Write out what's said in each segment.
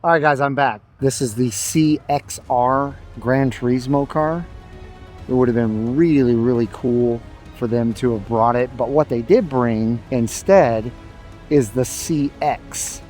All right, guys, I'm back. This is the CXR Gran Turismo car. It would have been really, really cool for them to have brought it, but what they did bring instead is the CX.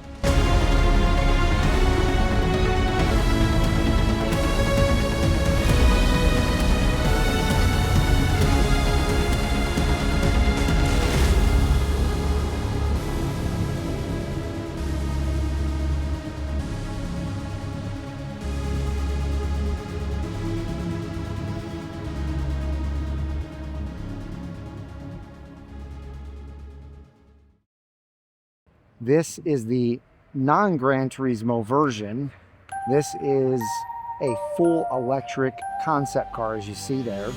This is the non-Gran Turismo version. This is a full electric concept car, as you see there.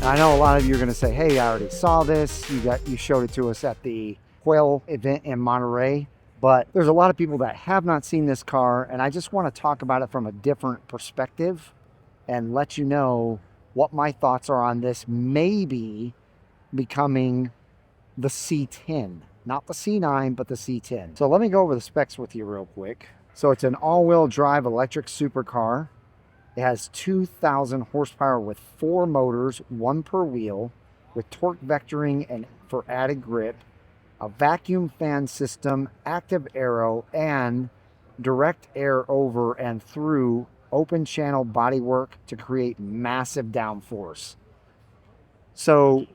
I know a lot of you are going to say, hey, I already saw this. You showed it to us at the Quail event in Monterey. But there's a lot of people that have not seen this car, and I just want to talk about it from a different perspective and let you know what my thoughts are on this maybe becoming the C10. Not the C9, but the C10. So let me go over the specs with you real quick. So it's an all-wheel drive electric supercar. It has 2,000 horsepower with 4 motors, 1 per wheel, with torque vectoring and for added grip, a vacuum fan system, active aero, and direct air over and through open channel bodywork to create massive downforce. So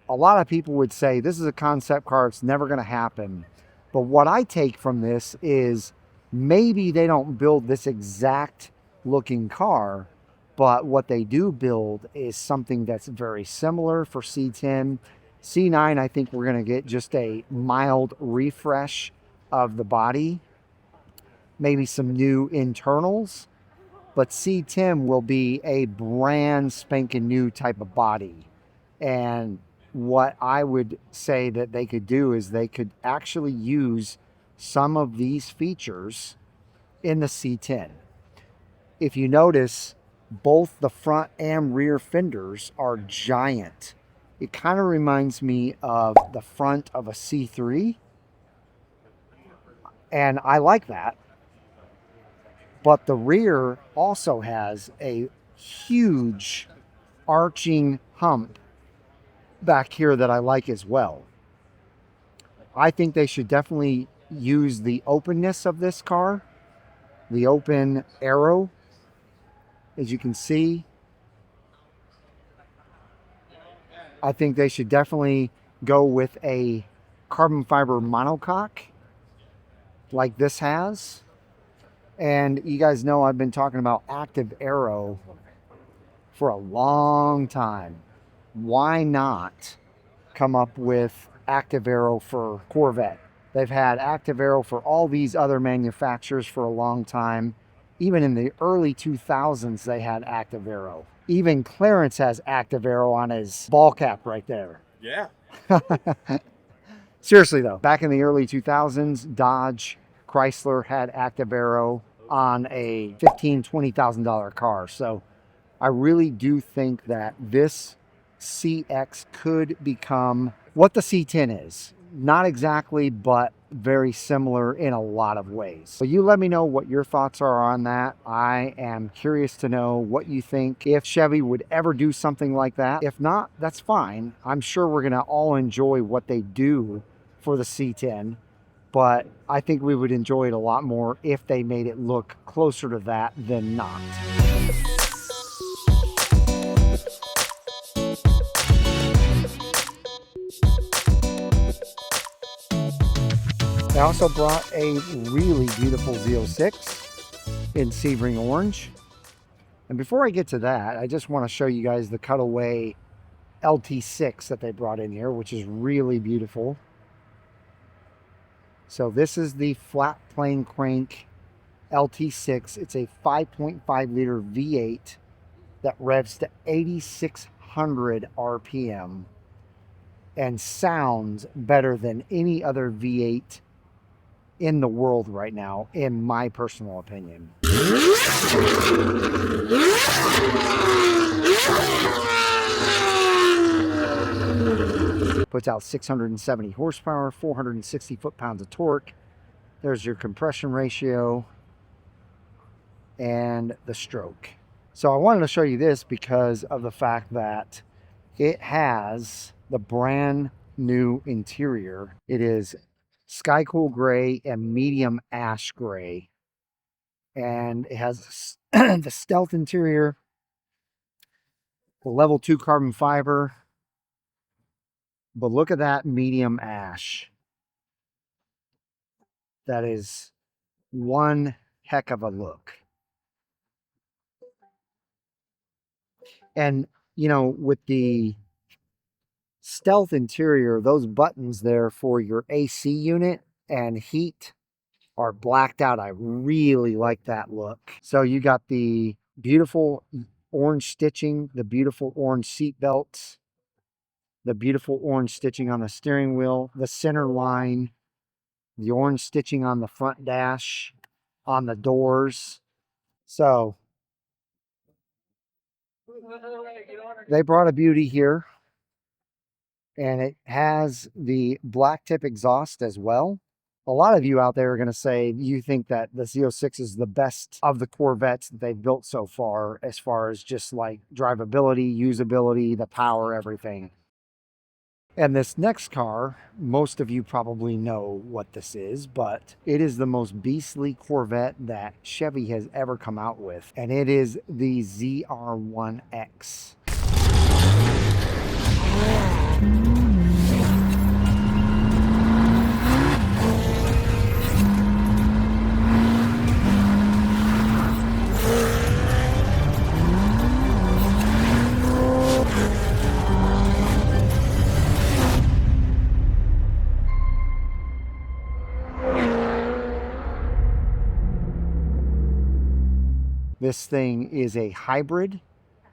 a lot of people would say this is a concept car, it's never going to happen. But what I take from this is maybe they don't build this exact looking car, but what they do build is something that's very similar for C10. C9, I think we're going to get just a mild refresh of the body, maybe some new internals, but C10 will be a brand spanking new type of body. And what I would say that they could do is they could actually use some of these features in the C10. If you notice, both the front and rear fenders are giant. It kind of reminds me of the front of a C3. And I like that. But the rear also has a huge arching hump back here that I like as well. I think they should definitely use the openness of this car, the open Aero. As you can see, I think they should definitely go with a carbon fiber monocoque like this has. And you guys know I've been talking about active aero for a long time. Why not come up with active aero for Corvette? They've had active aero for all these other manufacturers for a long time. Even in the early 2000s, they had active aero. Even Clarence has active aero on his ball cap right there. Yeah. Seriously though, back in the early 2000s, Dodge, Chrysler had active aero on a $15,000, $20,000 car. So I really do think that this CX could become what the C10 is. Not exactly, but very similar in a lot of ways. So you let me know what your thoughts are on that. I am curious to know what you think, if Chevy would ever do something like that. If not, that's fine. I'm sure we're gonna all enjoy what they do for the C10, but I think we would enjoy it a lot more if they made it look closer to that than not. They also brought a really beautiful Z06 in Sebring Orange. And before I get to that, I just want to show you guys the cutaway LT6 that they brought in here, which is really beautiful. So this is the flat plane crank LT6. It's a 5.5 liter V8 that revs to 8,600 RPM and sounds better than any other V8 in the world right now, in my personal opinion. Puts out 670 horsepower, 460 foot-pounds of torque. There's your compression ratio and the stroke. So I wanted to show you this because of the fact that it has the brand new interior. It is sky cool gray and medium ash gray. And it has the stealth interior, the level 2 carbon fiber. But look at that medium ash. That is one heck of a look. And, you know, with the stealth interior, those buttons there for your AC unit and heat are blacked out. I really like that look. So you got the beautiful orange stitching, the beautiful orange seat belts, the beautiful orange stitching on the steering wheel, the center line, the orange stitching on the front dash, on the doors. So they brought a beauty here, and it has the black tip exhaust as well. A lot of you out there are going to say you think that the Z06 is the best of the Corvettes that they've built so far as just like drivability, usability, the power, everything. And this next car, most of you probably know what this is, but it is the most beastly Corvette that Chevy has ever come out with, and it is the ZR1X. This thing is a hybrid,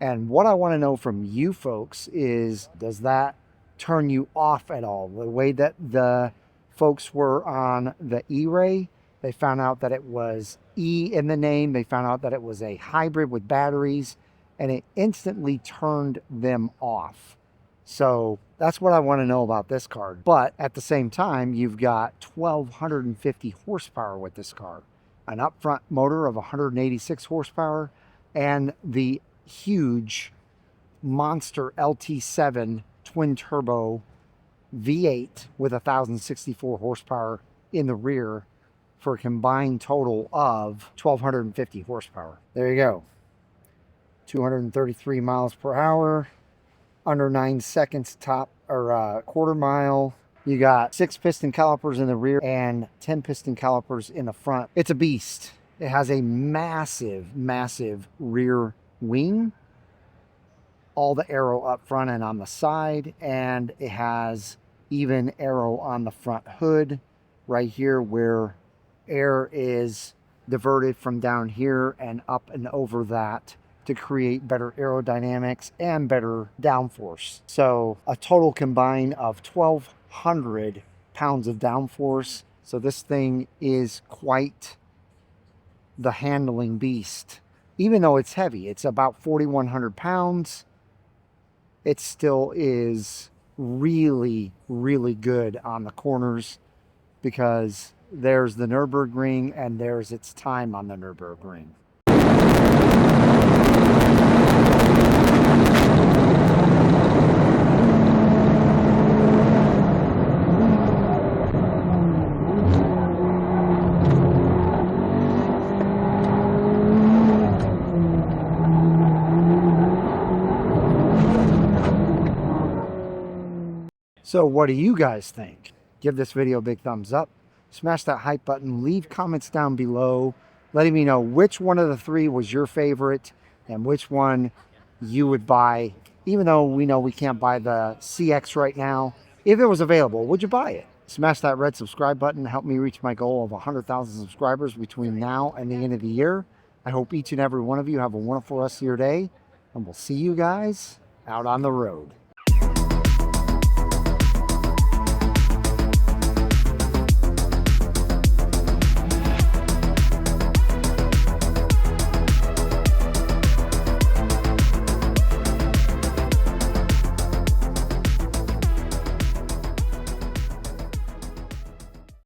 and what I want to know from you folks is, does that turn you off at all? The way that the folks were on the E-Ray, they found out that it was E in the name, they found out that it was a hybrid with batteries, and it instantly turned them off. So that's what I want to know about this car. But at the same time, you've got 1,250 horsepower with this car. An upfront motor of 186 horsepower, and the huge monster LT7 twin turbo V8 with 1,064 horsepower in the rear for a combined total of 1,250 horsepower. There you go. 233 miles per hour, under 9 seconds top or quarter mile. You got 6 piston calipers in the rear and 10 piston calipers in the front. It's a beast. It has a massive, massive rear wing. All the aero up front and on the side. And it has even aero on the front hood right here where air is diverted from down here and up and over that to create better aerodynamics and better downforce. So a total combine of 1,200 pounds of downforce. So this thing is quite the handling beast. Even though it's heavy, it's about 4,100 pounds. It still is really, really good on the corners because there's the Nürburgring and there's its time on the Nürburgring. So what do you guys think? Give this video a big thumbs up. Smash that hype button. Leave comments down below letting me know which one of the three was your favorite and which one you would buy. Even though we know we can't buy the CX right now, if it was available, would you buy it? Smash that red subscribe button to help me reach my goal of 100,000 subscribers between now and the end of the year. I hope each and every one of you have a wonderful rest of your day, and we'll see you guys out on the road.